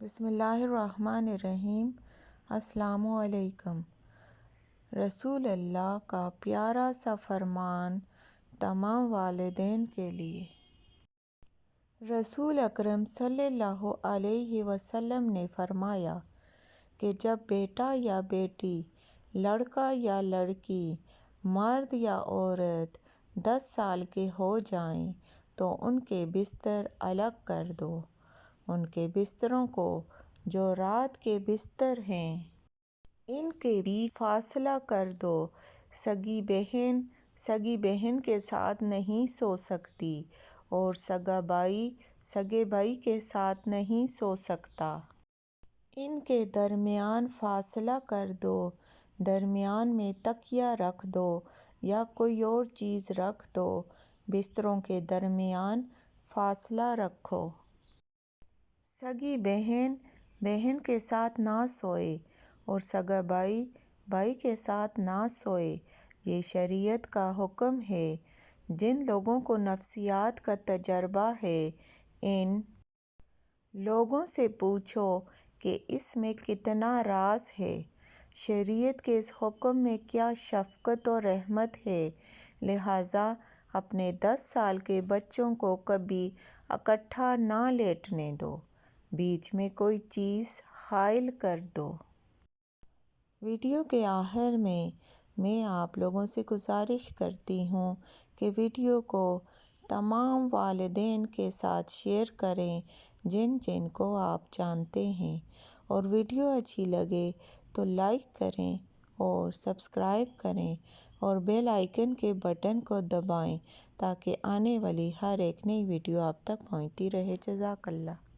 بسم اللہ الرحمن الرحیم۔ السلام علیکم۔ رسول اللہ کا پیارا سا فرمان تمام والدین کے لیے۔ رسول اکرم صلی اللہ علیہ وسلم نے فرمایا کہ جب بیٹا یا بیٹی، لڑکا یا لڑکی، مرد یا عورت 10 سال کے ہو جائیں تو ان کے بستر الگ کر دو۔ ان کے بستروں کو جو رات کے بستر ہیں ان کے بیچ فاصلہ کر دو۔ سگی بہن کے ساتھ نہیں سو سکتی اور سگا بھائی سگے بھائی کے ساتھ نہیں سو سکتا۔ ان کے درمیان فاصلہ کر دو۔ درمیان میں تکیہ رکھ دو یا کوئی اور چیز رکھ دو۔ بستروں کے درمیان فاصلہ رکھو۔ سگی بہن بہن کے ساتھ نہ سوئے اور سگا بھائی بھائی کے ساتھ نہ سوئے۔ یہ شریعت کا حکم ہے۔ جن لوگوں کو نفسیات کا تجربہ ہے ان لوگوں سے پوچھو کہ اس میں کتنا راز ہے۔ شریعت کے اس حکم میں کیا شفقت و رحمت ہے۔ لہٰذا اپنے 10 سال کے بچوں کو کبھی اکٹھا نہ لیٹنے دو، بیچ میں کوئی چیز حائل کر دو۔ ویڈیو کے آخر میں آپ لوگوں سے گزارش کرتی ہوں کہ ویڈیو کو تمام والدین کے ساتھ شیئر کریں جن جن کو آپ جانتے ہیں، اور ویڈیو اچھی لگے تو لائک کریں اور سبسکرائب کریں اور بیل آئیکن کے بٹن کو دبائیں تاکہ آنے والی ہر ایک نئی ویڈیو آپ تک پہنچتی رہے۔ جزاک اللہ۔